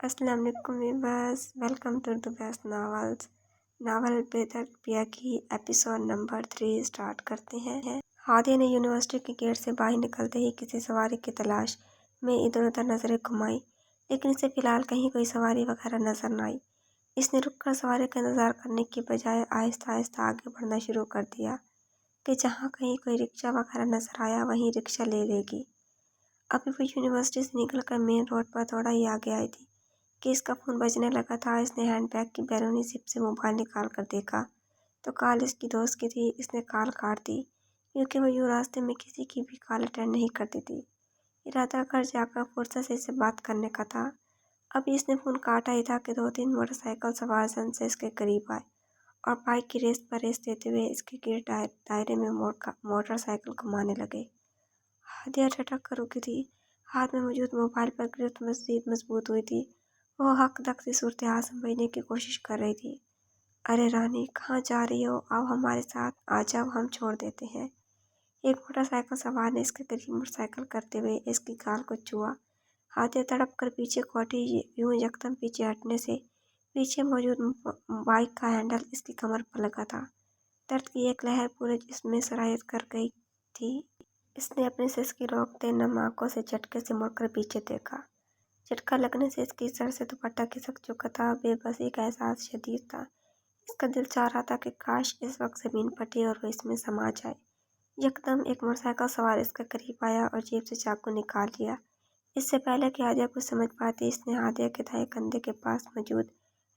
अस्सलाम वालेकुम viewers, welcome to the best novels. Novel Bedard Piya की एपिसोड नंबर 3 स्टार्ट करते हैं। हादिया ने यूनिवर्सिटी के गेट से बाहर निकलते ही किसी सवारी की तलाश में इधर उधर नजरें घुमाई, लेकिन इसे फिलहाल कहीं कोई सवारी वगैरह नजर न आई। इसने रुककर सवारी का इंतजार करने की बजाय आहिस्ता आहिस्ता आगे बढ़ना शुरू कर दिया कि जहाँ कहीं कोई रिक्शा वगैरह नजर आया वहीं रिक्शा ले लेगी। अभी वो यूनिवर्सिटी से निकलकर मेन रोड पर थोड़ा ही आगे आई थी कि इसका फ़ोन बजने लगा था। इसने हैंडबैग की बैरूनी जिप से मोबाइल निकाल कर देखा तो कॉल इसकी दोस्त की थी। इसने कॉल काट दी क्योंकि वो यूँ रास्ते में किसी की भी कॉल अटेंड नहीं करती थी। इरादा घर जाकर फुर्सत से इससे बात करने का था। अभी इसने फ़ोन काटा ही था कि 2-3 मोटरसाइकिल सवार जन से इसके करीब आए और बाइक की रेस पर रेस देते हुए इसके गिर दायरे में मोटरसाइकिल घुमाने लगे। हादिया झटक कर रुकी थी। हाथ में मौजूद मोबाइल पर गिरफ्त मज़ीद मजबूत हुई थी। वो हक दक से सूरत हाल समझने की कोशिश कर रही थी। अरे रानी, कहाँ जा रही हो? आओ हमारे साथ, आ जाओ, हम छोड़ देते हैं। एक मोटरसाइकिल सवार ने इसके करीब मोटरसाइकिल करते हुए इसकी गाल को छुआ। हादिया तड़प कर पीछे कौटी। यूं यकदम पीछे हटने से पीछे मौजूद बाइक का हैंडल इसकी कमर पर लगा था। दर्द की एक लहर पूरे जिस्म में सरायत कर गई थी। इसने अपनी सिसकी रोकते नम आंखों से झटके से मुड़कर पीछे देखा। झटका लगने से इसकी सर से दुपट्टा खिसक चुका था। बेबसी का एहसास शदीद था। इसका दिल चाह रहा था कि काश इस वक्त जमीन फटे और वो इसमें समा जाए। यकदम एक मोटरसाइकिल सवार इसके करीब आया और जेब से चाकू निकाल लिया। इससे पहले कि हादिया कुछ समझ पाती, इसने हादिया के दाएं कंधे के पास मौजूद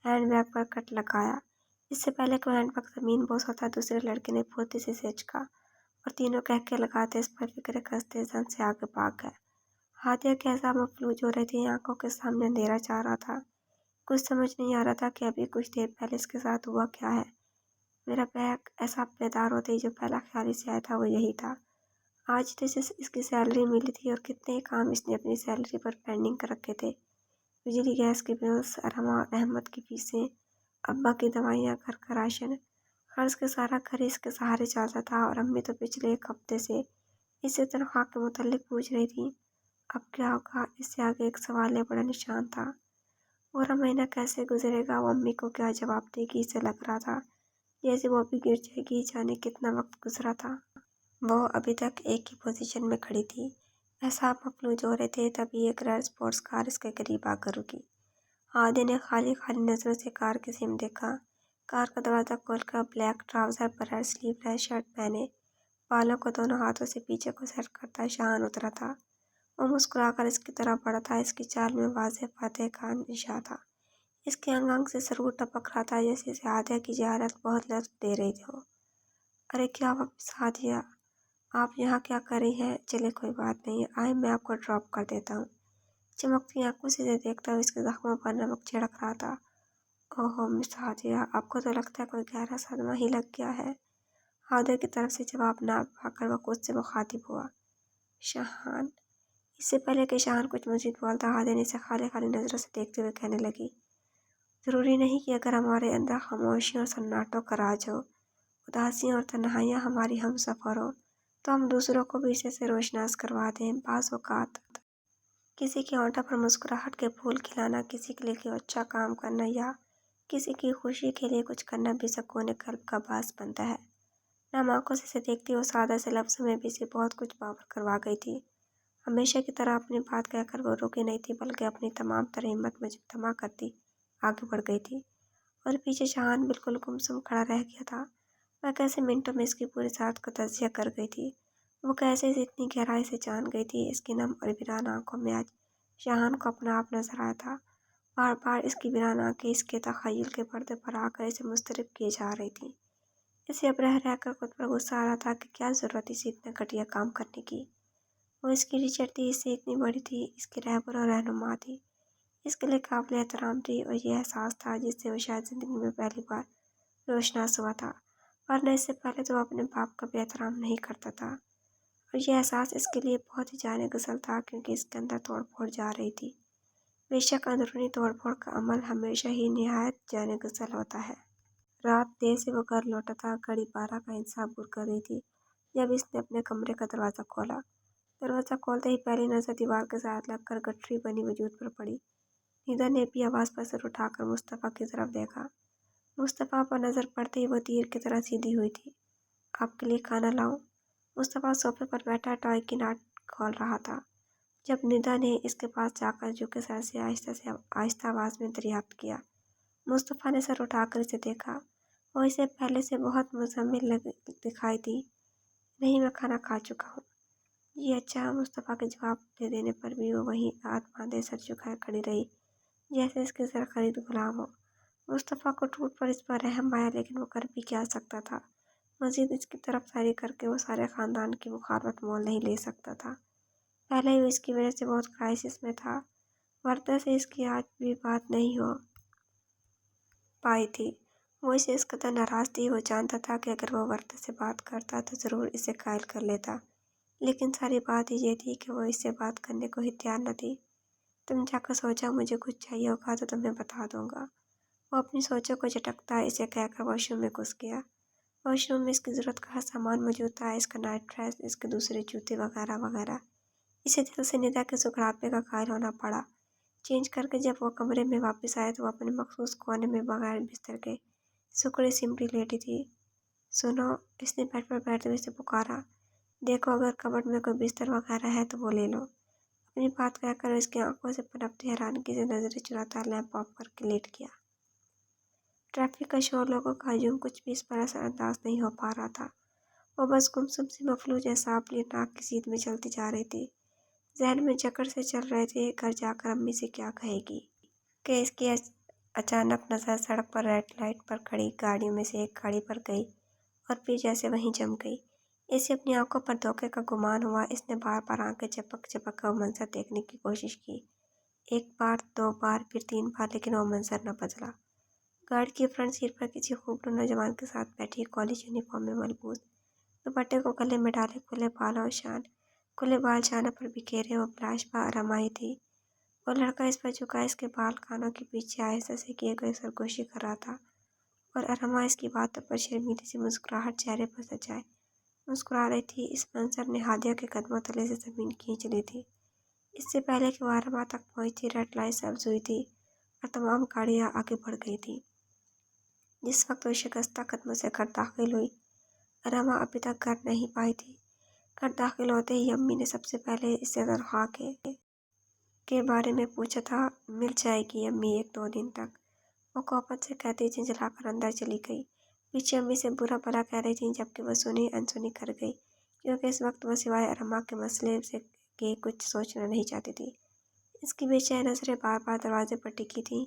हैंडबैग पर कट लगाया। इससे पहले कि हैंडबैग जमीन बोस होता, दूसरे लड़के ने फुर्ती से झटका और तीनों कहके लगाते इस पर फिक्र कसते जन से आगे भाग गए। हादिया के एहसास मफलूज हो रहे थे। आंखों के सामने अंधेरा चाह रहा था। कुछ समझ नहीं आ रहा था कि अभी कुछ देर पहले इसके साथ हुआ क्या है। मेरा बैग ऐसा बेदार होते ही जो पहला ख्याल इसे आया था वो यही था। आज तो इसे इसकी सैलरी मिली थी और कितने काम इसने अपनी सैलरी पर पेंडिंग कर रखे थे। बिजली गैस के बिल्स, अरमा और अहमद की फीसें, अब्बा की दवाइयाँ, घर का राशन, कर्ज के सारा घर इसके सहारे चलता था। और अम्मी तो पिछले 1 हफ्ते से इससे तनख्वाह के मुतालिक पूछ रही थी। अब क्या होगा? इससे आगे एक सवाल या बड़ा निशान था। पूरा महीना कैसे गुजरेगा? वो अम्मी को क्या जवाब देगी? इसे लग रहा था जैसे वो अभी गिर जाएगी। जाने कितना वक्त गुजरा था। वो अभी तक एक ही पोजीशन में खड़ी थी। एहसास मफलूज हो रहे थे। तभी एक रेड स्पोर्ट्स कार इसके करीब आकर रुकी। हादिया ने खाली खाली नजरों से कार की सिम देखा। कार का दरवाज़ा खोलकर ब्लैक ट्राउज़र पर रेड स्लीवलेस शर्ट पहने, बालों को दोनों हाथों से पीछे को सेट करता शाहान उतरा था। वो मुस्कुराकर इसकी तरफ बढ़ा था। इसकी चाल में वाज़ेह फतेह का निशान था। इसके अंग अंग से सरूर टपक रहा था जैसे इसे हादिया की ज़ियारत बहुत लुत्फ़ दे रही हो। अरे क्या वापस हादिया, आप यहाँ क्या कर रही हैं? चले कोई बात नहीं, आए मैं आपको ड्रॉप कर देता हूँ। चमकती आंखों से इसे देखता हुआ इसके जख्मों पर नमक छिड़क रहा था। ओहो मिस हादिया, आपको तो लगता है कोई गहरा सदमा ही लग गया है। हादिया की तरफ से जवाब ना पाकर वह खुद से मुखातिब हुआ। शाहान। इससे पहले कि शाहान कुछ मजीद बोलता, हादिया ने इसे खाली खाली नज़रों से देखते हुए कहने लगी, ज़रूरी नहीं कि अगर हमारे अंदर खामोशी और सन्नाटों का राज हो, उदासियाँ और तन्हाइयाँ हमारी हम सफ़र हो, तो हम दूसरों को भी इसे रोशनास करवा दें। बाज़ औक़ात किसी के होंठों पर मुस्कुराहट के फूल खिलाना, किसी के लिए कोई अच्छा काम करना या किसी की खुशी के लिए कुछ करना भी सुकून क़ल्ब का बास बनता है। नम आंखों से इसे देखती वो सादा से लफ्ज़ों में भी इसे बहुत कुछ बावर करवा गई थी। हमेशा की तरह अपनी बात कहकर वो रुकी नहीं थी, बल्कि अपनी तमाम तरह हिम्मत में जमा करती आगे बढ़ गई थी। और पीछे शाहान बिल्कुल गुमसुम खड़ा रह गया था। वह कैसे मिनटों में इसकी पूरी साथ को तजिया कर गई थी। वो कैसे इसे इतनी गहराई से जान गई थी। इसकी नम और वीरान आंखों में आज शाहान को अपना आप नजर आया था। बार बार इसकी वीरान आंखें इसके तख़य्युल के पर्दे पर आकर इसे मुस्तरब किए जा रही थी। इसे अब रह रहकर खुद पर गुस्सा आ रहा था कि क्या ज़रूरत इसे इतना घटिया काम करने की। वो इसकी टीचर थी, इससे इतनी बड़ी थी, इसकी रहबर और रहनुमा थी, इसके लिए काबिल एहतराम थी। और यह एहसास था जिससे वो शायद ज़िंदगी में पहली बार रोशनास हुआ था, वरना इससे पहले तो वो अपने बाप का भी एहतराम नहीं करता था। और यह एहसास इसके लिए बहुत ही जाने गुसल था, क्योंकि इसके अंदर तोड़ फोड़ जा रही थी। बेशक अंदरूनी तोड़ फोड़ का अमल हमेशा ही निहायत जाने गुसल होता है। रात देर से वो घर लौटा था। घड़ी 12 का इंतज़ार कर रही थी जब इसने अपने कमरे का दरवाज़ा खोला। दरवाज़ा खोलते ही पहली नज़र दीवार के साथ लगकर गठरी बनी वजूद पर पड़ी। निदा ने भी आवाज़ पर सर उठाकर मुस्तफ़ा की तरफ देखा। मुस्तफ़ा पर नज़र पड़ते ही वो तीर की तरह सीधी हुई थी। आपके लिए खाना लाऊं? मुस्तफ़ा सोफे पर बैठा टॉय की नाट खोल रहा था जब निदा ने इसके पास जाकर झुके सर से आहिस्ता आवाज़ में दरियाफ्त किया। मुस्तफ़ा ने सर उठाकर इसे देखा। वो इसे पहले से बहुत मुज़म्मिल दिखाई दी। नहीं, मैं खाना खा चुका हूँ। जी अच्छा। मुस्तफ़ा के जवाब दे देने पर भी वो वहीं हाथ बांधे सर झुकाए खड़ी रही, जैसे इसके सर खरीद गुलाम हो। मुस्तफ़ा को टूट पर इस पर रहम आया, लेकिन वो कर भी क्या सकता था। मज़ीद इसकी तरफदारी करके वो सारे ख़ानदान की मुखालफत मोल नहीं ले सकता था। पहले ही वो इसकी वजह से बहुत क्राइसिस में था। वर्दा से इसकी आज भी बात नहीं हो पाई थी। वो इसे इस कदर नाराज़ थी। वो जानता था कि अगर वो वर्दा से बात करता तो ज़रूर इसे कायल कर लेता, लेकिन सारी बात ही ये थी कि वो इससे बात करने को ही तैयार न थी। तुम जाकर सो जाओ, मुझे कुछ चाहिए होगा तो तुम्हें बता दूंगा। वो अपनी सोचों को झटकता इसे कहकर वॉशरूम में घुस गया। वॉशरूम में इसकी ज़रूरत का हर सामान मौजूद था, इसका नाइट ड्रेस, इसके दूसरे जूते वगैरह वगैरह। इसे दिल से निदा के सुगड़ापे का कायल होना पड़ा। चेंज करके जब वो कमरे में वापस आए तो वो अपने मखसूस कोने में बगैर बिस्तर के सुकड़ी सिमटी लेटी थी। सुनो, इसने बेड पर बैठते हुए इसे पुकारा। देखो, अगर कबर्ड में कोई बिस्तर वगैरह है तो वो ले लो। अपनी बात कहकर इसकी आंखों से पनपती हैरानगी से नजरें चुराता लैंप ऑफ करके लेट गया। ट्रैफिक का शोर, लोगों का हजूम, कुछ भी इस पर असरअंदाज नहीं हो पा रहा था। वो बस गुमसुम सी मफलूज एहसास लिए नाक की सीध में चलती जा रही थी। जहन में चक्कर से चल रहे थे, घर जाकर अम्मी से क्या कहेगी। कि इसकी अचानक नज़र सड़क पर रेड लाइट पर खड़ी गाड़ियों में से एक गाड़ी पर गई और फिर जैसे वहीं जम गई। इसे अपनी आंखों पर धोखे का गुमान हुआ। इसने बार बार आंखें झपक झपक कर वो मंजर देखने की कोशिश की। एक बार, दो बार, फिर तीन बार, लेकिन वो मंजर न बदला। गाड़ी की फ्रंट सीट पर किसी खूबसूरत नौजवान के साथ बैठी कॉलेज यूनिफॉर्म में मलबूस, दुपट्टे को गले में डाले, खुले बाल शानों पर बिखेरे, वो बिलाशबा रमाई थी। वो लड़का इस पर झुका इसके बाल कानों के पीछे आहिस्ता से किए गए सरगोशी कर रहा था और अरमा इसकी बातों पर शर्मीली सी मुस्कुराहट चेहरे पर सजाए मुस्कुरा रही थी। इस मंजर ने हादिया के कदमों तले से ज़मीन खींच ली थी। इससे पहले कि वो अरमा तक पहुंची, रेड लाइट सब्ज हुई थी और तमाम गाड़ियां आगे बढ़ गई थी। जिस वक्त वो शिकस्ता कदमों से घर दाखिल हुई, अरमा अभी तक घर नहीं पाई थी। घर दाखिल होते ही अम्मी ने सबसे पहले इससे तनख्वाह के बारे में पूछा था। मिल जाएगी अम्मी, 1-2 दिन तक, वो कोपत से कहती झिंझलाकर अंदर चली गई। पीछे अम्मी से बुरा भला कह रही थी, जबकि वह सुनी अनसुनी कर गई, क्योंकि इस वक्त वह सिवाय अरमा के मसले से के कुछ सोचना नहीं चाहती थी। इसकी बेचैन नजरें बार बार दरवाजे पर टिकी थी।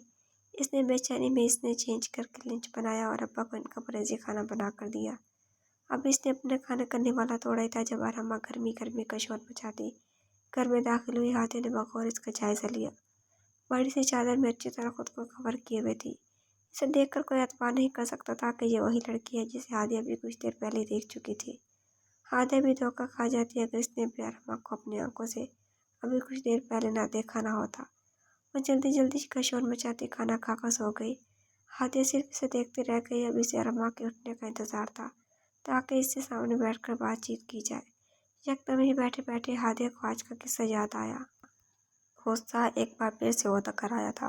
इसने बेचैनी में इसने चेंज करके लंच बनाया और अब्बा को इनका परहेजी खाना बना कर दिया। अब इसने अपने खाना करने वाला तोड़ा ही था जब अरमा गर्मी गर्मी का शोर मचाती घर में दाखिल हुई। हाथी ने बगौर इसका जायजा लिया। बड़ी सी चादर में अच्छी तरह खुद को कवर किए हुए थी। इसे देखकर कोई एतबार नहीं कर सकता था कि ये वही लड़की है जिसे हादिया भी कुछ देर पहले देख चुकी थी। हादिया भी धोखा खा जाती अगर इसने भी अरमा को अपनी आंखों से अभी कुछ देर पहले ना देखा ना होता। वह जल्दी जल्दी का शोर मचाती खाना खाकर सो गई। हादिया सिर्फ इसे देखती रह गई। अब इसे अरमा के उठने का इंतजार था ताकि इससे सामने बैठकर बातचीत की जाए। यकदम ही बैठे बैठे हादिया को आज का किस्सा याद आया। गुस्सा एक बार फिर से होता कर आया था,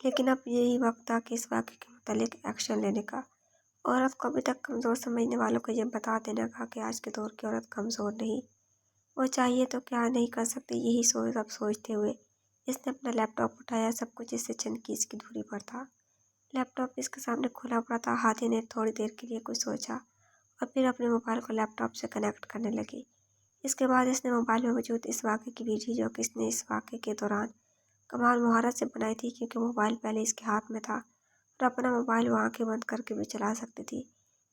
लेकिन अब यही वक्त था कि इस वाक़े के मुतालिक एक्शन लेने का। औरत को अभी तक कमज़ोर समझने वालों को यह बता देने का कि आज के दौर की औरत कमज़ोर नहीं, वो चाहिए तो क्या नहीं कर सकती। यही सोचते हुए इसने अपना लैपटॉप उठाया। सब कुछ इससे चंद कीज की दूरी पर था। लैपटॉप इसके सामने खुला पड़ा था। हाथी ने थोड़ी देर के लिए कुछ सोचा और फिर अपने मोबाइल को लैपटॉप से कनेक्ट करने लगी। इसके बाद इसने मोबाइल में मौजूद इस वाक़े की वीडियो, जो कि इसने इस वाक़े के दौरान कमाल महारत से बनाई थी, क्योंकि मोबाइल पहले इसके हाथ में था और अपना मोबाइल वो आंखें बंद करके भी चला सकती थी।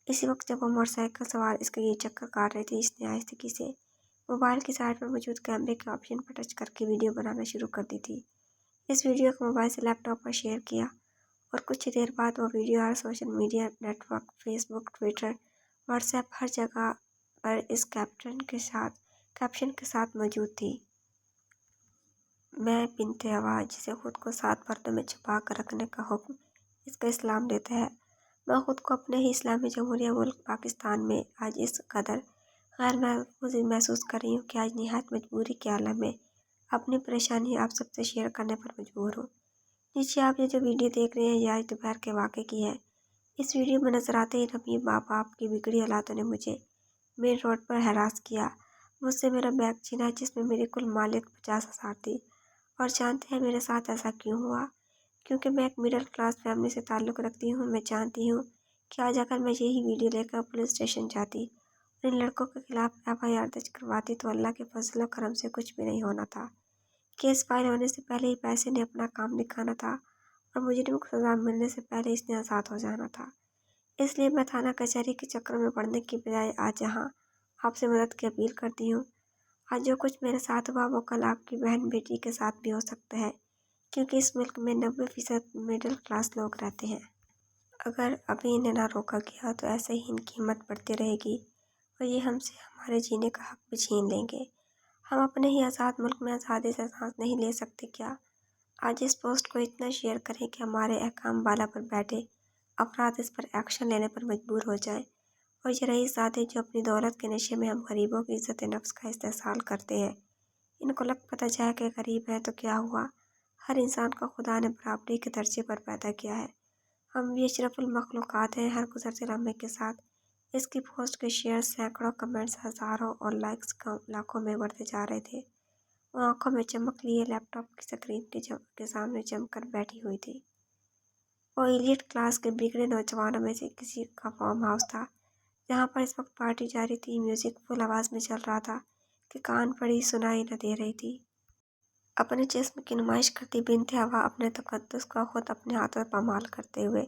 इसी वक्त जब वो मोटरसाइकिल सवार इसके ये चक्कर काट रही थी, इसने आहिस्तगी से मोबाइल की साइड में मौजूद कैमरे के ऑप्शन पर टच करके वीडियो बनाना शुरू कर दी थी। इस वीडियो को मोबाइल से लैपटॉप पर शेयर किया और कुछ ही देर बाद वो वीडियो हर social media network, Facebook, Twitter, WhatsApp, हर जगह पर इस कैप्शन के साथ मौजूद थी। मैं बिन्ते हवा, जिसे खुद को 7 पर्दों में छुपा कर रखने का हुक्म इसका इस्लाम देता है, मैं खुद को अपने ही इस्लामी जमहूरिया मुल्क पाकिस्तान में आज इस कदर गैर महफूज महसूस कर रही हूँ कि आज निहायत मजबूरी के आलम में अपनी परेशानी आप सबसे शेयर करने पर मजबूर हूँ। नीचे आप ये जो वीडियो देख रहे हैं यह आज दोपहर के वाक़े की है। इस वीडियो में नजर आते ही रफ़ी माँ बाप की बिगड़ी औलादों ने मुझे मेन रोड पर हरास किया। मुझसे मेरा बैग छीना जिसमें मेरी कुल मालियत 50,000 थी। और जानते हैं मेरे साथ ऐसा क्यों हुआ? क्योंकि मैं एक मिडिल क्लास फैमिली से ताल्लुक़ रखती हूँ। मैं जानती हूँ कि आज अगर मैं यही वीडियो लेकर पुलिस स्टेशन जाती और इन लड़कों के खिलाफ FIR दर्ज करवाती तो अल्लाह के फजल और करम से कुछ भी नहीं होना था। केस फाइल होने से पहले ही पैसे ने अपना काम दिखाना था और मुजरिम को सज़ा मिलने से पहले इसने आज़ाद हो जाना था। इसलिए मैं थाना कचहरी के चक्कर में पड़ने की बजाय आज यहाँ आपसे मदद की अपील करती हूँ। आज जो कुछ मेरे साथ हुआ वो कल आपकी बहन बेटी के साथ भी हो सकता है, क्योंकि इस मुल्क में 90% मिडिल क्लास लोग रहते हैं। अगर अभी इन्हें ना रोका गया तो ऐसे ही इनकी हिम्मत बढ़ती रहेगी और ये हमसे हमारे जीने का हक भी छीन लेंगे। हम अपने ही आज़ाद मुल्क में आज़ादी से सांस नहीं ले सकते क्या? आज इस पोस्ट को इतना शेयर करें कि हमारे अहकाम बाला पर बैठे अपराध इस पर एक्शन लेने पर मजबूर हो जाए। और ये रईस ज़ादे जो अपनी दौलत के नशे में हम गरीबों की इज़्ज़त नफ्स का इस्तेहसाल करते हैं, इनको लग पता जाए कि गरीब है तो क्या हुआ। हर इंसान को खुदा ने बराबरी के दर्जे पर पैदा किया है। हम भी अशरफुल मखलूक़ात हैं। हर गुज़रते लम्हे के साथ इसकी पोस्ट के शेयर सैकड़ों, कमेंट्स हज़ारों और लाइक्स लाखों में बढ़ते जा रहे थे। वो आंखों में चमक लिए लैपटॉप की स्क्रीन के सामने जमकर बैठी हुई थी। वो एलीट क्लास के बिगड़े नौजवानों में से किसी का फार्म हाउस था, जहाँ पर इस वक्त पार्टी जारी थी। म्यूजिक फुल आवाज़ में चल रहा था कि कान पड़ी सुनाई न दे रही थी। अपने जिस्म की नुमाइश करती बिन्ते हवा अपने तकद्दुस का खुद अपने हाथों पर पामाल करते हुए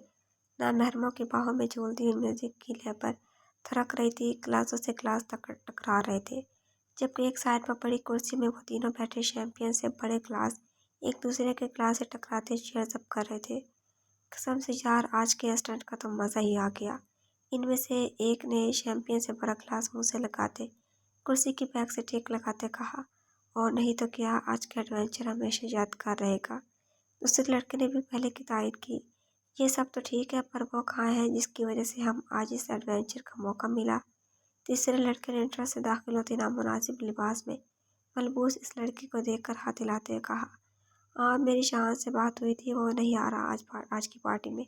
नामहरमों की बाहों में झूलती हुई म्यूजिक की लय पर थरक रही थी। क्लासों से क्लास तक टकरा रहे थे, जबकि एक साइड पर बड़ी कुर्सी में वो तीनों बैठे चैंपियन से बड़े क्लास एक दूसरे के क्लास से टकराते चीयर्स अप कर रहे थे। कसम से यार, आज के स्टंट का तो मज़ा ही आ गया। इनमें से एक ने चैंपियन से बड़ा ग्लास मुंह से लगाते कुर्सी की बैक से टेक लगाते कहा, और नहीं तो क्या, आज का एडवेंचर हमेशा यादगार रहेगा। दूसरे लड़के ने भी पहले की तारीफ की। ये सब तो ठीक है, पर वो कहाँ है जिसकी वजह से हम आज इस एडवेंचर का मौका मिला? तीसरे लड़के ने इंटर से दाखिल होते नामुनासिब लिबास में मलबूस इस लड़की को देखकर हाथ हिलाते हुए कहा, हाँ मेरी शान से बात हुई थी, वो नहीं आ रहा आज की पार्टी में।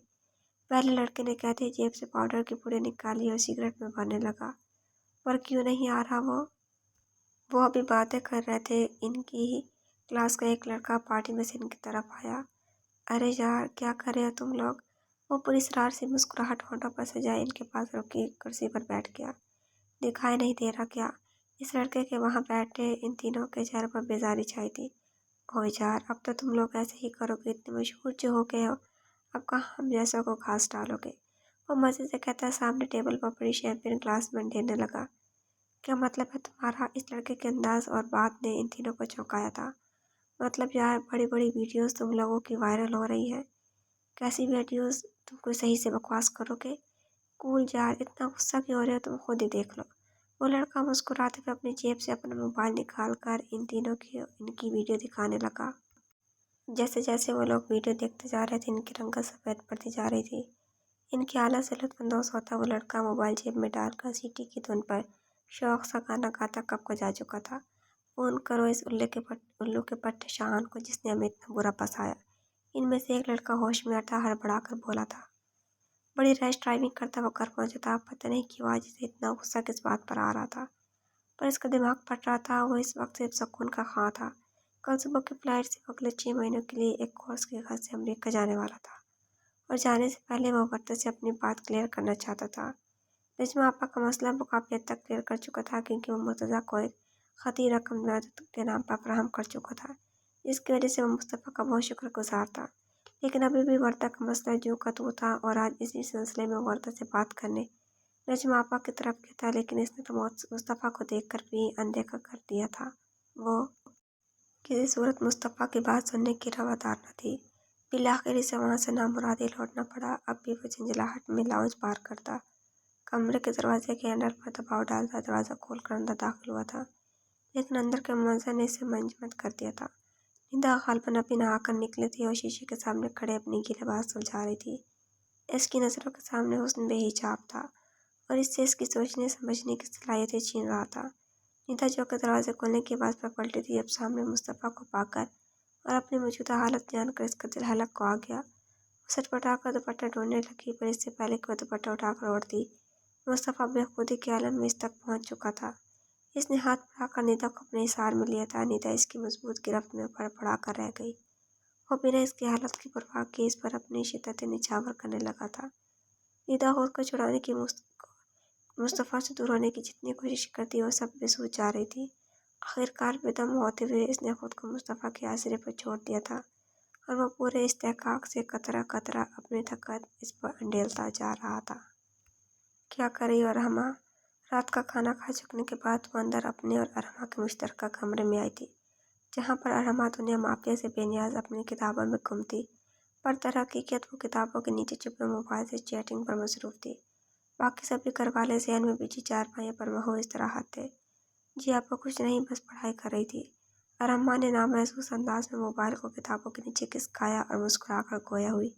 पहले लड़के ने कहते जेब से पाउडर की पुड़े निकाली और सिगरेट में भरने लगा। पर क्यों नहीं आ रहा वो अभी बातें कर रहे थे। इनकी ही क्लास का एक लड़का पार्टी में से इनकी तरफ आया। अरे यार, क्या कर रहे हो तुम लोग? वो पूरी शरार से मुस्कुराहट होठों पर सजाए इनके पास रुकी कुर्सी पर बैठ गया। दिखाई नहीं दे रहा क्या? इस लड़के के वहाँ बैठे इन तीनों के चेहरे पर बेजारी छाई थी। ओ यार, अब तो तुम लोग ऐसे ही करोगे, इतने मशहूर जो हो गए हो, अब कहाँ हम जैसों को घास डालोगे? वो मज़े से कहता सामने टेबल पर पड़ी शैंपेन ग्लास में ढेरने लगा। क्या मतलब है तुम्हारा? इस लड़के के अंदाज और बात ने इन तीनों को चौंकाया था। मतलब यार, बड़ी बड़ी वीडियोस तुम लोगों की वायरल हो रही हैं। कैसी वीडियोस? तुम कोई सही से बकवास करोगे? कूल यार, इतना गुस्सा क्यों हो रहे हो? तुम खुद ही देख लो। वो लड़का मुस्कुराते हुए अपनी जेब से अपना मोबाइल निकाल कर इन तीनों की इनकी वीडियो दिखाने लगा। जैसे जैसे वो लोग वीडियो देखते जा रहे थे, इनकी रंगत सफ़ेद पड़ती जा रही थी। इनकी हालत से लुत्फ़अंदोज़ होता वो लड़का मोबाइल जेब में डालकर सीटी की धुन पर शौक़ सा गाना गाता कब का जा चुका था। फ़ोन करो इस उल्लू के पट्टे शाहान को जिसने हमें इतना बुरा फंसाया। इनमें से एक लड़का होश में आता हड़बड़ाकर बोला था। बड़ी रैश ड्राइविंग करता वो घर पहुंचा था। पता नहीं क्यों आज इसे इतना गुस्सा किस बात पर आ रहा था, पर इसका दिमाग फट रहा था। वो इस वक्त सिर्फ सुकून का ख़्वाह था। कल सुबह की फ़्लाइट से अगले 6 महीनों के लिए एक कोर्स के घर से अमेरिका जाने वाला था, और जाने से पहले वो वर्ता से अपनी बात क्लियर करना चाहता था। नजमा आपा का मसला वो काफ़ी हद तक क्लियर कर चुका था, क्योंकि वो मुर्तज़ा को एक ख़ती रकम मदद के नाम पर फराहम कर चुका था, जिसकी वजह से वो मुस्तफ़ा का बहुत शुक्रगुज़ार था। लेकिन अभी भी वर्ता का मसला जो का तो था, और आज इसी सिलसिले में वर्ता से बात करने नजमा आपा की तरफ गया था, लेकिन इसने तो मुस्तफ़ा को देखकर भी अनदेखा कर दिया था। वो किसी सूरत मुस्तफ़ा की बात सुनने की रवादार न थी। बिलाखिर इसे वहाँ से नामुरादी लौटना पड़ा। अब भी वो झंझलाहट में लाउंज पार करता, कमरे के दरवाजे के हैंडल पर दबाव डालता दरवाज़ा खोलकर अंदर दाखिल हुआ था, लेकिन अंदर के मंजर ने इसे मंजमद कर दिया था। निदा गालिबन अभी नहाकर निकली थी और शीशे के सामने खड़े अपनी गीले बात सुलझा रही थी। इसकी नज़रों के सामने हुस्न बेहिजाब था, और इससे इसकी सोचने समझने की सलाहियतें छीन रहा था। निदा जो के दरवाज़े खोलने की बात पर पलटी थी, अब सामने मुस्तफ़ा को पाकर और अपनी मौजूदा हालत जानकर इसका दिल हलक को आ गया। वो सटपटा कर दुपट्टा ढूंढने लगी, पर इससे पहले कि वह दुपट्टा उठाकर ओढ़ती, मुस्तफ़ा बेखुदी के आलम में इस तक पहुंच चुका था। इसने हाथ बढ़ाकर निदा को अपने इशारे में लिया था। निदा इसकी मजबूत गिरफ्त में फड़फड़ा कर रह गई। वो बिना इसकी हालत की परवाह किए इस पर अपनी शिद्दत निछावर करने लगा था। निदा खुद को छुड़ाने की मुस्तफ़ा से दूर होने की जितनी कोशिश करती वो सब बेसुध जा रही थी। आखिरकार बेदम होते हुए इसने खुद को मुस्तफ़ा के आसरे पर छोड़ दिया था और वह पूरे इस्तेहकाक से कतरा कतरा अपनी ताकत इस पर अंडेलता जा रहा था। क्या कर रही हो अरहमा? रात का खाना खा चुकने के बाद वो अंदर अपने और अरहमा के मुश्तरका कमरे में आई थी, जहाँ पर अरहमा दुनिया माफिया से बेनियाज अपनी किताबों में घूमती, पर दर हकीकत वो किताबों के नीचे छुपे मोबाइल से चैटिंग पर मसरूफ थी। बाकी सभी घरवाले ज़हन में बिजी चारपाइयों पर महू इस्तराहत थे। जी आपको कुछ नहीं, बस पढ़ाई कर रही थी। अरहमा ने नामहसूस अंदाज में मोबाइल को किताबों के नीचे खिसकाया और मुस्कुराकर गोया हुई।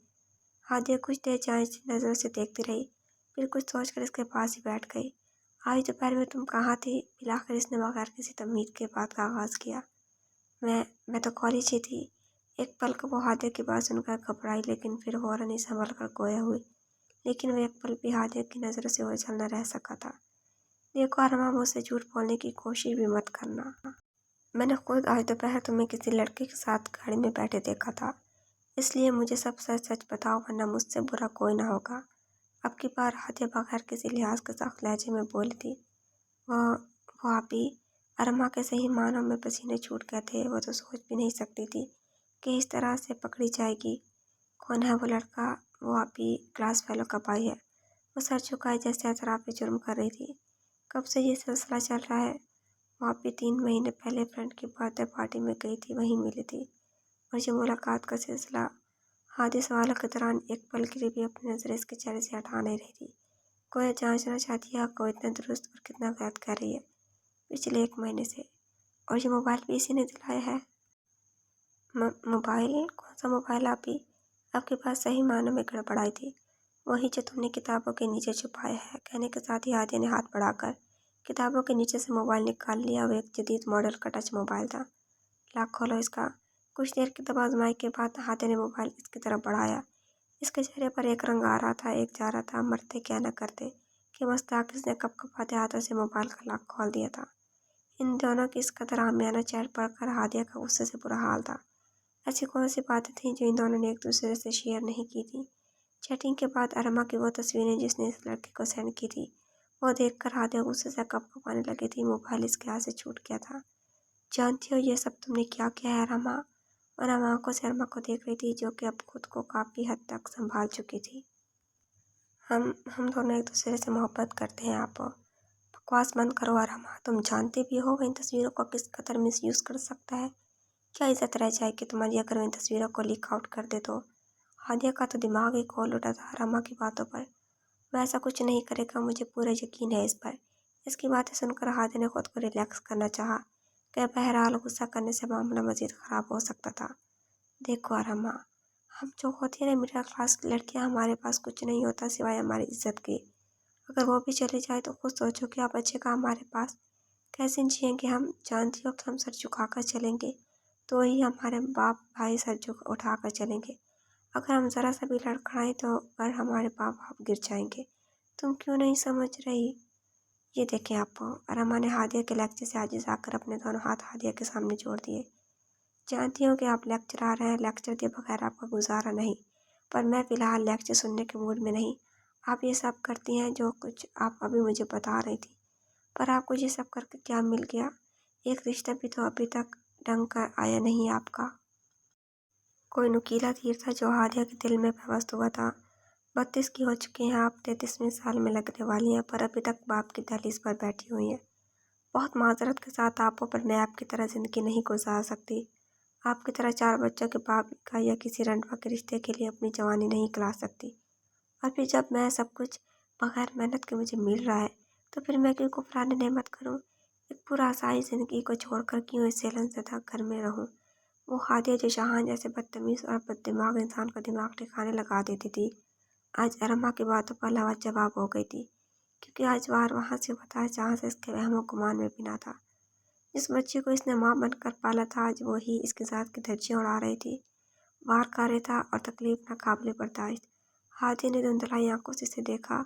हादिया कुछ देर जांचती नज़रों से देखती रही, फिर कुछ सोचकर इसके पास ही बैठ गई। आज दोपहर में तुम कहाँ थी? फिलहाल इसने बगैर किसी तमीज़ के बात का आगाज़ किया। मैं तो कॉलेज ही थी। एक पल को वो हादिया की बात सुनकर घबराई, लेकिन फिर फौरन ही संभल कर गोया हुई। लेकिन वह एक पल भी हादिया की नज़रों से ओझल न रह सका था। देखो अरमा, मुझसे झूठ बोलने की कोशिश भी मत करना। मैंने खुद आज दोपहर तुम्हें किसी लड़के के साथ गाड़ी में बैठे देखा था, इसलिए मुझे सब सच सच बताओ, वरना मुझसे बुरा कोई ना होगा। अब की बार हादिया बगैर किसी लिहाज के सख्त लहजे में बोली थी। वो आप ही? अरमा के सही मानों में पसीने छूट गए थे। वो तो सोच भी नहीं सकती थी कि इस तरह से पकड़ी जाएगी। कौन है वो लड़का? वो आप ही क्लास फेलो का भाई है। वो सर झुकाए जैसे एतराफ़ जुर्म कर रही थी। कब से ये सिलसिला चल रहा है? वो आप ही 3 महीने पहले फ्रेंड की बर्थडे पार्टी में गई थी, वहीं मिली थी। और ये मुलाकात का सिलसिला। हादिया सवालों के दौरान एक पल के लिए भी अपनी नज़र इसके चेहरे से हटा नहीं रही थी। कोई जांचना चाहती है को इतना दुरुस्त और कितना गलत कर रही है पिछले 1 महीने से। और ये मोबाइल भी इसी ने दिलाया है। मोबाइल? कौन सा मोबाइल आप ही? आपके पास सही मानों में गड़बड़ाई थी, वही जो तुमने किताबों के नीचे छुपाया है। कहने के साथ ही हादिया ने हाथ बढ़ाकर किताबों के नीचे से मोबाइल निकाल लिया। वो एक जदीद मॉडल का टच मोबाइल था। लाख खोलो इसका। कुछ देर की दबा आजमाई के बाद हादिया ने मोबाइल इसकी तरफ बढ़ाया। इसके चेहरे पर एक रंग आ रहा था, एक जा रहा था। मरते क्या न करते कि मुस्ताक इसने कपकपाते हाथों से मोबाइल का लॉक खोल दिया था। इन दोनों की इस कदर आमियाना चहल पढ़कर हादिया का गुस्से से बुरा हाल था। ऐसी कौन सी बातें थीं जो इन दोनों ने एक दूसरे से शेयर नहीं की थी? चैटिंग के बाद अरमा की वो तस्वीरें जिसने इस लड़के को सेंड की थी, वो देखकर हादिया गुस्से से कपकपाने लगी थी। मोबाइल इसके हाथ से छूट गया था। जानती हो ये सब तुमने क्या किया है अरमा? और हम आंखों से अरमा को देख रही थी, जो कि अब खुद को काफ़ी हद तक संभाल चुकी थी। हम दोनों एक दूसरे से मोहब्बत करते हैं। आप बकवास बंद करो अरमा। तुम जानते भी हो इन तस्वीरों को किस कदर मिसयूज़ कर सकता है। क्या इज्जत रह जाएगी तुम्हारी अगर इन तस्वीरों को लीक आउट कर दे तो? हादिया का तो दिमाग ही खोल उठा था अरमा की बातों पर। वह ऐसा कुछ नहीं करेगा, मुझे पूरा यकीन है इस पर। इसकी बातें सुनकर हादिया ने खुद को रिलैक्स करना चाहा कि बहरहाल गुस्सा करने से मामला मज़ीद ख़राब हो सकता था। देखो अरमा, हम जो होती है ना मिडिल क्लास की लड़कियाँ, हमारे पास कुछ नहीं होता सिवाय हमारी इज्जत के। अगर वो भी चली जाए तो खुद सोचो क्या बचेगा हमारे पास। कैसे जिएंगे हम? जानती हो कि हम सर झुकाकर चलेंगे तो ही हमारे बाप भाई सर झुक उठाकर चलेंगे। अगर हम ज़रा सा भी लड़खड़ाएं तो घर हमारे बाप बाप गिर जाएंगे। तुम क्यों नहीं समझ रही? ये देखें आप। अरमा ने हादिया के लेक्चर से आजिज़ आकर अपने दोनों हाथ हादिया के सामने जोड़ दिए। जानती हूँ कि आप लेक्चर आ रहे हैं, लेक्चर दिए बगैर आपका गुजारा नहीं, पर मैं फ़िलहाल लेक्चर सुनने के मूड में नहीं। आप ये सब करती हैं जो कुछ आप अभी मुझे बता रही थी, पर आपको ये सब करके क्या मिल गया? एक रिश्ता भी तो अभी तक ढंग का आया नहीं आपका। कोई नुकीला तीर था जो हादिया के दिल में पेवस्त हुआ था। 32 की हो चुकी हैं आप, 33वें साल में लगने वाली हैं, पर अभी तक बाप की दहलीज पर बैठी हुई हैं। बहुत माजरत के साथ आपको, पर मैं आपकी तरह ज़िंदगी नहीं गुजार सकती। आपकी तरह 4 बच्चों के बाप का या किसी रंडवा के रिश्ते के लिए अपनी जवानी नहीं गंवा सकती। और फिर जब मैं सब कुछ बगैर मेहनत के मुझे मिल रहा है, तो फिर मैं क्यों कुफरान नेमत करूं? एक पूरा आसाई ज़िंदगी को छोड़कर क्यों इस सेलन घर में रहूं? वो हादिया जो जहान जैसे बदतमीज़ और बददिमाग इंसान का दिमाग ठिकाने लगा देती थी, आज अरमा की बातों पर लाजवाब हो गई थी, क्योंकि आज बार वहाँ से होता है जहाँ से इसके वहमो गुमान में भी ना था। जिस बच्चे को इसने माँ बनकर पाला था आज वही इसके साथ की धज्जियां उड़ा रही थी। वार कर रहा था और तकलीफ नाकाबिले बर्दाश्त। हाथी ने धुंधलाई आंखों से इसे देखा।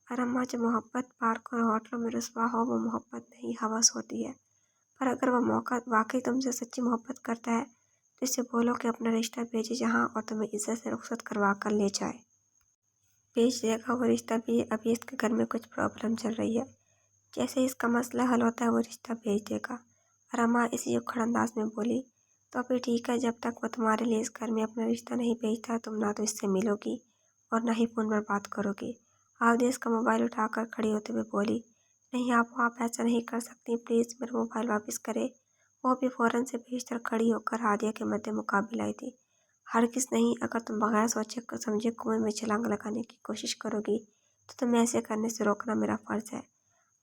और अम्मा, जो मोहब्बत पार्क और होटलों में रुसवा हो वो मोहब्बत नहीं, हवस होती है। पर अगर वह मौका वाकई तुमसे सच्ची मोहब्बत करता है तो इसे बोलो कि अपना रिश्ता भेजे जहाँ और तुम्हें इज्जत से रुखसत करवा कर ले जाए। भेज देगा वो रिश्ता भी। अभी इसके घर में कुछ प्रॉब्लम चल रही है, जैसे ही इसका मसला हल होता है वो रिश्ता भेज देगा। रमा इसी उखड़ अंदाज में बोली, तो अभी ठीक है, जब तक वो तुम्हारे लिए इस घर में अपना रिश्ता नहीं भेजता तुम ना तो इससे मिलोगी और ना ही फ़ोन पर बात करोगी। आवदेश का मोबाइल उठाकर खड़ी होते हुए बोली, नहीं आप ऐसा नहीं कर सकती, प्लीज़ मेरा मोबाइल वापस करे। वो भी फ़ौरन से भीतर खड़ी होकर हादिया के मद्दे मुकाबिल आई थी। हरगिज़ नहीं, अगर तुम बगैर सोचे समझे कुएं में छलांग लगाने की कोशिश करोगी तो तुम्हें ऐसे करने से रोकना मेरा फ़र्ज़ है।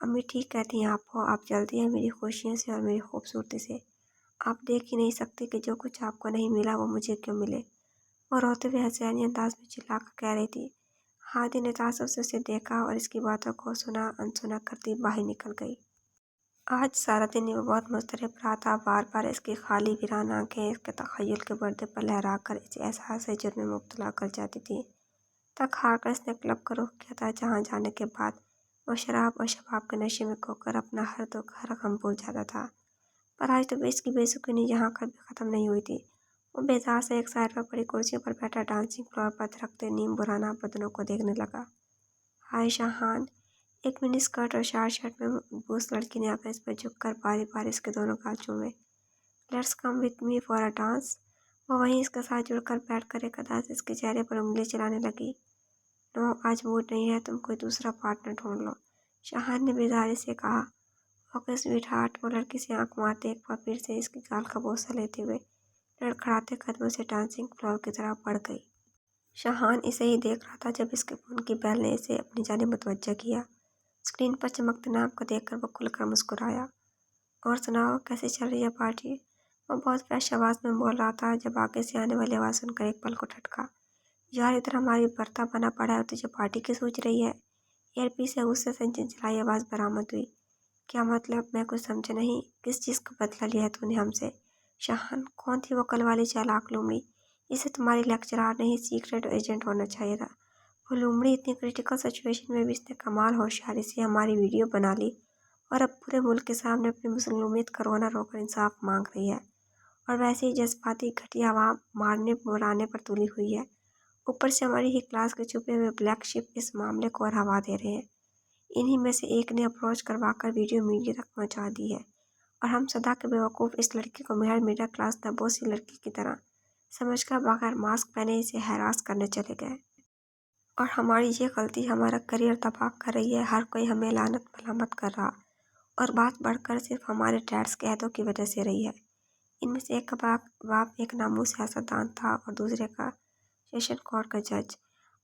अम्मी ठीक कहती हैं आपको, आप जलती हैं मेरी खुशियों से और मेरी खूबसूरती से। आप देख ही नहीं सकते कि जो कुछ आपको नहीं मिला वो मुझे क्यों मिले। वो रोते हुए हंसियानी अंदाज में चिल्लाकर कह रही थी। हादी ने तासुब से उसे देखा और इसकी बातों को सुना अनसुना करती बाहर निकल गई। आज सारा दिन वो बहुत मुस्तरब रहा था। बार बार इसकी खाली वीरान आंखें इसके तख़य्युल के पर्दे पर लहरा कर इसे एहसास जुर्म में मुब्तला कर जाती थी। थक हार कर इसने क्लब का रुख किया था, जहाँ जाने के बाद वो शराब और शबाब के नशे में खोकर अपना हर दुख हर गम भूल जाता था। पर आज तो इसकी बेसुकीनी यहाँ कभी ख़त्म नहीं हुई थी। वो बेजार से एक साइड पर पड़ी कुर्सियों पर बैठा डांसिंग फ्लोर पर रखते नीम बुराना बदनों को देखने लगा। हाय शाहान, एक मिनी स्कर्ट और शार्ट शर्ट में बूस लड़की ने आकर इस पर झुककर बारी बारी इसके दोनों गाल चूमे। Let's come with me for a dance. वो वहीं इसके साथ जुड़कर बैठकर एक अदा से इसके चेहरे पर उंगली चलाने लगी। नो, आज मूड नहीं है, तुम कोई दूसरा पार्टनर ढूंढ लो, शाहान ने बेजारी से कहा। ओके स्वीट हार्ट, वो लड़की से आंख मारते एक बार फिर से इसकी गाल का बोसा लेते हुए लड़खड़ाते कदमों से डांसिंग फ्लोर की तरफ बढ़ गई। शाहान इसे ही देख रहा था जब इसके फ़ोन की बेल ने इसे अपनी जानिब मुतवज्जह किया। स्क्रीन पर चमकते नाम को देखकर वो खुलकर मुस्कुराया। और सुनाओ, कैसी चल रही है पार्टी? वो बहुत फ्रेश आवाज़ में बोल रहा था जब आगे से आने वाली आवाज़ सुनकर एक पल को ठटका। यार, इधर हमारी बर्ता बना पड़ा है और तुझे पार्टी की सोच रही है? ईयरपीस से गुस्से से चिलचिलाई आवाज़ बरामद हुई। क्या मतलब? मैं कुछ समझ नहीं। किस चीज़ का बदला लिया है तूने हमसे? शाहान, कौन थी वो कल वाली चालाक लोमड़ी? इसे तुम्हारी लेक्चरार नहीं सीक्रेट एजेंट होना चाहिए था। वो लोमड़ी इतनी क्रिटिकल सिचुएशन में भी इसने कमाल होशियारी से हमारी वीडियो बना ली और अब पूरे मुल्क के सामने अपनी मुसलूमियत का रोना रोकर इंसाफ मांग रही है। और वैसे ही जज्बाती घटिया आवाम मारने मुराने पर तुली हुई है। ऊपर से हमारी ही क्लास के छुपे हुए ब्लैक शिप इस मामले को और हवा दे रहे हैं। इन्हीं में से एक ने अप्रोच करवाकर वीडियो मीडिया तक पहुंचा दी है और हम सदा के बेवकूफ़ इस लड़की को मिडिल क्लास नबोसी लड़की की तरह समझकर बगैर मास्क पहने इसे हैरास करने चले गए। और हमारी ये गलती हमारा करियर तबाह कर रही है। हर कोई हमें लानत मलामत कर रहा और बात बढ़कर सिर्फ हमारे डैड्स के अहदों की वजह से रही है। इनमें से एक का बाप एक नामूस सियासतदान था और दूसरे का सेशन कोर्ट का जज।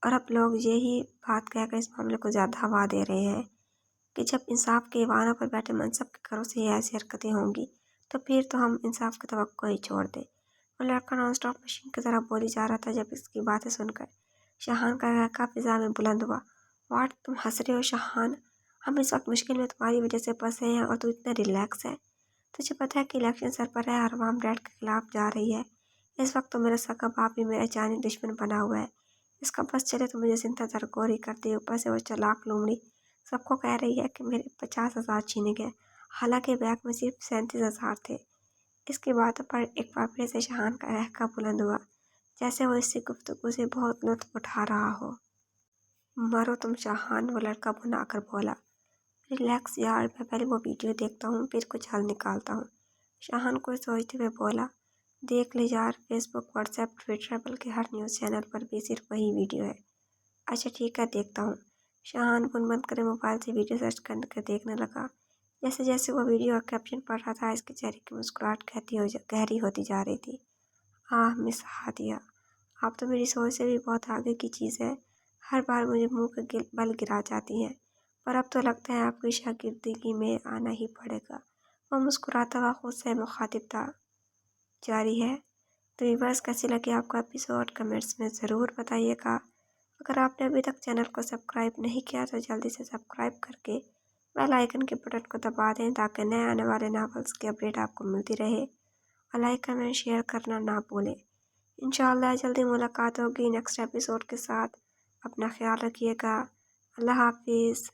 और अब लोग यही बात कहकर इस मामले को ज़्यादा हवा दे रहे हैं कि जब इंसाफ के ईवानों पर बैठे मनसब के घरों से ये ऐसी हरकतें होंगी तो फिर तो हम इंसाफ की तवक्को ही छोड़ दें। वो लड़का नॉन स्टॉप मशीन की तरह बोली जा रहा था जब इसकी बातें सुनकर शाहान का लहका फिजा में बुलंद हुआ। वाट, तुम हंस रहे हो शाहान? हम इस वक्त मुश्किल में तुम्हारी वजह से फंसे हैं और तू इतना रिलैक्स है। तुझे पता है कि इलेक्शन सर पर है और अवाम डैड के खिलाफ जा रही है। इस वक्त तो मेरा सगा बाप भी मेरा जानी दुश्मन बना हुआ है। इसका बस चले तो मुझे जिंदा दरगोरी करती है। ऊपर से वो चालाक लोमड़ी सबको कह रही है कि मेरे 50,000 छीने गए, हालांकि बैग में सिर्फ 37,000 थे। इसकी बातों पर एक बार फिर से शाहान का लहका बुलंद हुआ, जैसे वो इससे गुफ्तगू से बहुत लुत्फ उठा रहा हो। मरो तुम शाहान, वो लड़का भुना कर बोला। रिलैक्स यार, मैं पहले वो वीडियो देखता हूँ फिर कुछ हल निकालता हूँ, शाहान को सोचते हुए बोला। देख ले यार, फेसबुक व्हाट्सएप ट्विटर बल्कि हर न्यूज़ चैनल पर भी सिर्फ वही वीडियो है। अच्छा ठीक है, देखता हूँ। शाहान बुन बंद करे मोबाइल से वीडियो सर्च करके देखने लगा। जैसे जैसे वो वीडियो और कैप्शन पढ़ रहा था इसके चेहरे की मुस्कुराहट गहरी होती जा रही थी। आह मिस हादिया, आप तो मेरी सोच से भी बहुत आगे की चीज़ है। हर बार मुझे मुंह के बल गिरा जाती हैं, पर अब तो लगता है आपकी शागिर्दगी में आना ही पड़ेगा। वो मुस्कुराता हुआ खुद से मुखातिब था। जारी है। तो व्यूअर्स, कैसी लगी आपको एपिसोड कमेंट्स में ज़रूर बताइएगा। अगर आपने अभी तक चैनल को सब्सक्राइब नहीं किया तो जल्दी से सब्सक्राइब करके बेल आइकन के बटन को दबा दें ताकि नए आने वाले नावल्स की अपडेट आपको मिलती रहे। और लाइक कमेंट शेयर करना ना भूलें। इंशाअल्लाह जल्दी मुलाकात होगी नेक्स्ट एपिसोड के साथ। अपना ख्याल रखिएगा। अल्लाह हाफिज़।